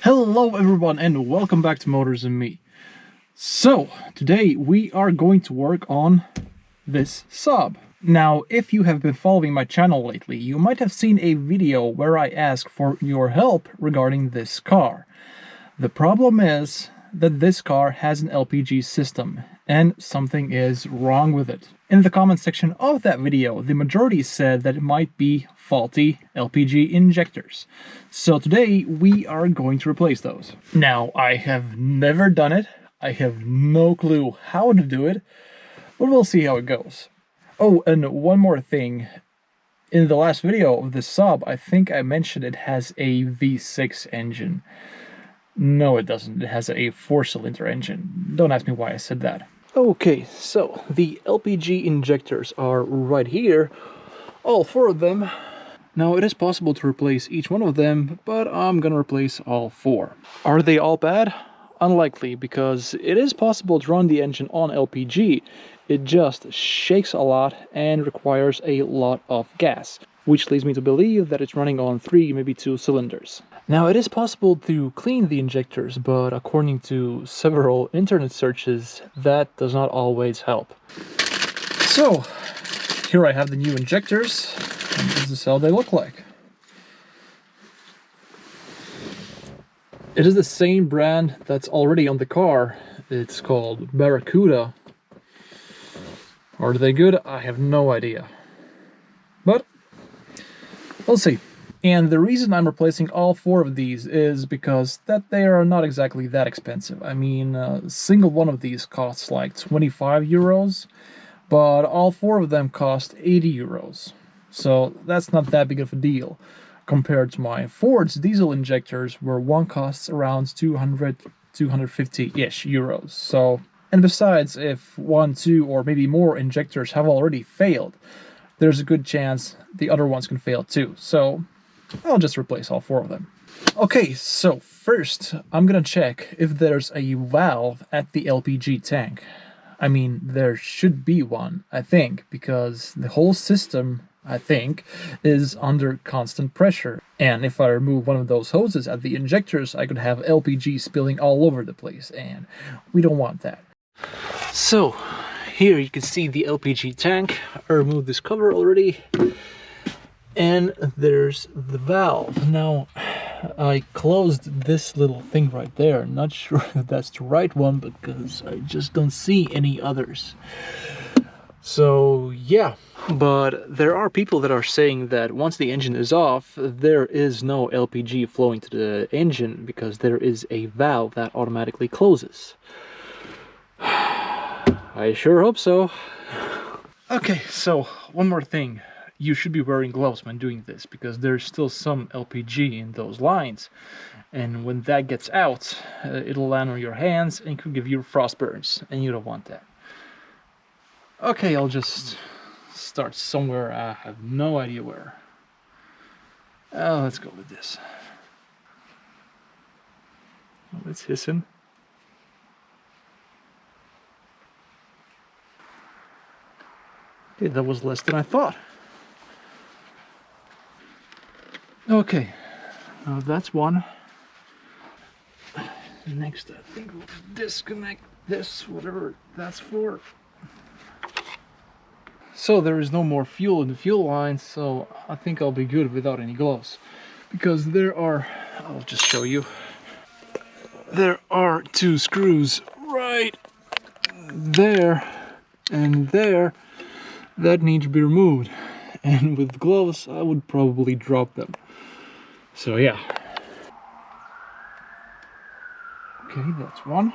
Hello everyone and welcome back to Motors&Me. So, today we are going to work on this Saab. Now, if you have been following my channel lately, you might have seen a video where I ask for your help regarding this car. The problem is that this car has an LPG system, and something is wrong with it. In the comment section of that video, the majority said that it might be faulty LPG injectors. So today, we are going to replace those. Now, I have never done it. I have no clue how to do it, but we'll see how it goes. Oh, and one more thing. In the last video of this Saab, I think I mentioned it has a V6 engine. No, it doesn't. It has a 4-cylinder engine. Don't ask me why I said that. Okay, so the LPG injectors are right here. All 4 of them. Now, it is possible to replace each one of them, but I'm gonna replace all 4. Are they all bad? Unlikely, because it is possible to run the engine on LPG. It just shakes a lot and requires a lot of gas, which leads me to believe that it's running on 3, maybe 2 cylinders. Now, it is possible to clean the injectors, but according to several internet searches, that does not always help. So, here I have the new injectors, and this is how they look like. It is the same brand that's already on the car. It's called Barracuda. Are they good? I have no idea. But we'll see. And the reason I'm replacing all 4 of these is because that they are not exactly that expensive. I mean, a single one of these costs like 25 euros, but all 4 of them cost 80 euros. So that's not that big of a deal compared to my Ford's diesel injectors, where one costs around 200, 250-ish euros. So, and besides, if 1, 2, or maybe more injectors have already failed, there's a good chance the other ones can fail too. So I'll just replace all 4 of them. Okay, so first I'm gonna check if there's a valve at the LPG tank. I mean, there should be one, I think, because the whole system, I think, is under constant pressure. And if I remove one of those hoses at the injectors, I could have LPG spilling all over the place, and we don't want that. So, here you can see the LPG tank. I removed this cover already. And there's the valve. Now, I closed this little thing right there. Not sure if that's the right one, because I just don't see any others. So, yeah. But there are people that are saying that once the engine is off, there is no LPG flowing to the engine because there is a valve that automatically closes. I sure hope so. Okay, so one more thing. You should be wearing gloves when doing this, because there's still some LPG in those lines, and when that gets out, it'll land on your hands and could give you frost burns, and you don't want that. Okay, I'll just start somewhere. I have no idea where. Let's go with this. Oh, it's hissing. Okay, that was less than I thought. Okay, that's one. Next, I think we'll disconnect this, whatever that's for. So there is no more fuel in the fuel line, so I think I'll be good without any gloves. Because there are, I'll just show you. There are 2 screws right there and there that need to be removed. And with gloves, I would probably drop them. So yeah. Okay, that's one.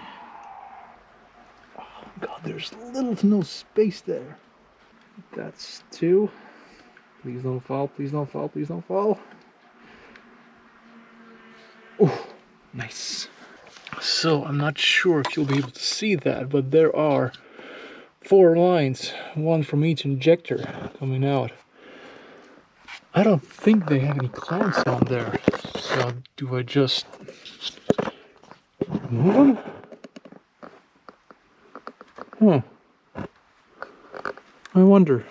Oh god, there's little to no space there. That's 2. Please don't fall, please don't fall, please don't fall. Oh, nice. So I'm not sure if you'll be able to see that, but there are 4 lines, 1 from each injector coming out. I don't think they have any clamps on there, so do I just remove them? I wonder.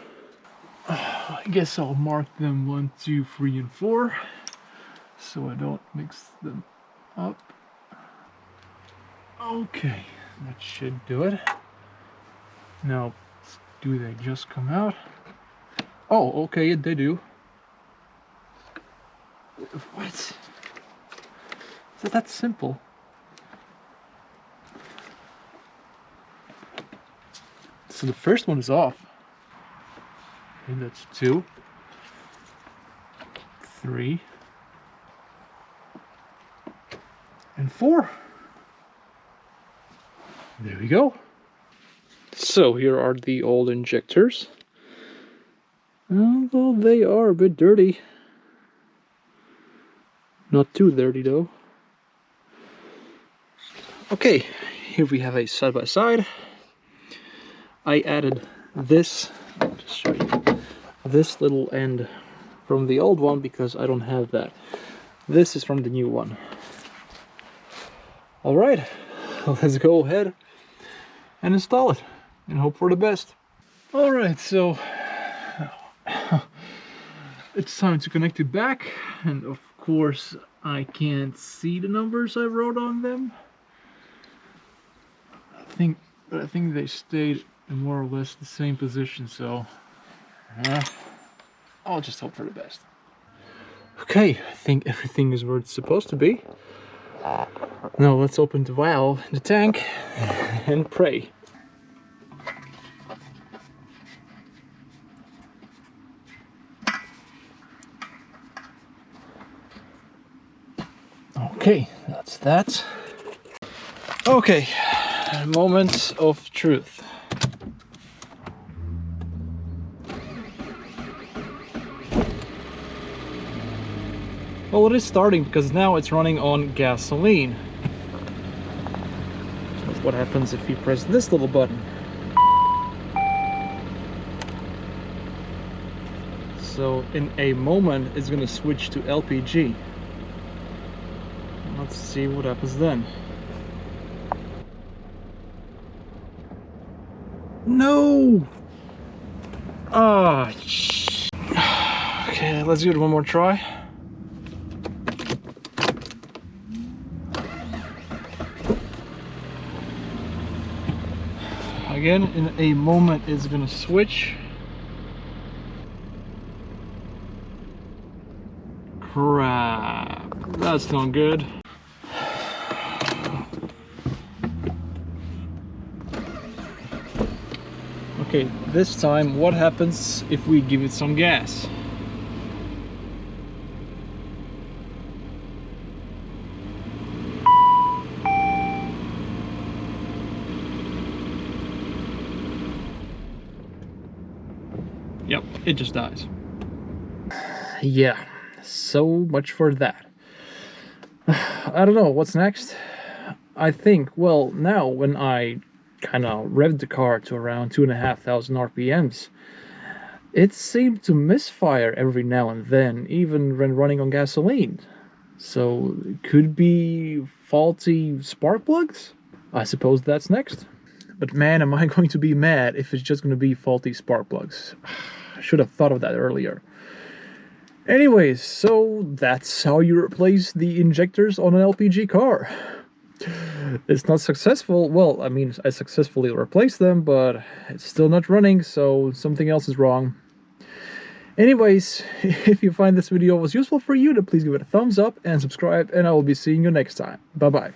I guess I'll mark them 1, 2, 3, and 4, so I don't mix them Up. Okay, that should do it. Now, do they just come out? Oh, okay, they do. What? Is it that simple? So the first one is off. And that's 2, 3, and 4. There we go. So here are the old injectors. Although they are a bit dirty. Not too dirty though. Okay, here we have a side-by-side. I added this, I'll just show you, this little end from the old one because I don't have that. This is from the new one. Alright, let's go ahead and install it and hope for the best. Alright, so it's time to connect it back, and of course I can't see the numbers I wrote on them. I think they stayed in more or less the same position, so I'll just hope for the best. Okay, I think everything is where it's supposed to be. Now let's open the valve in the tank and pray. Okay, that's that. Okay, moment of truth. Well, it is starting because now it's running on gasoline. That's what happens if you press this little button. So in a moment it's going to switch to LPG. Let's see what happens then. No! Ah, okay, let's give it one more try. Again, in a moment it's gonna switch. Crap, that's not good. Okay, this time what happens if we give it some gas? Yep, it just dies. Yeah, so much for that. I don't know, what's next? I think, well, now when I kind of revved the car to around 2,500 RPMs, it seemed to misfire every now and then, even when running on gasoline. So, it could be faulty spark plugs? I suppose that's next. But man, am I going to be mad if it's just going to be faulty spark plugs. I should have thought of that earlier. Anyways, so that's how you replace the injectors on an LPG car. It's not successful. Well, I mean, I successfully replaced them, but it's still not running, so something else is wrong. Anyways, if you find this video was useful for you, then please give it a thumbs up and subscribe, and I will be seeing you next time. Bye-bye.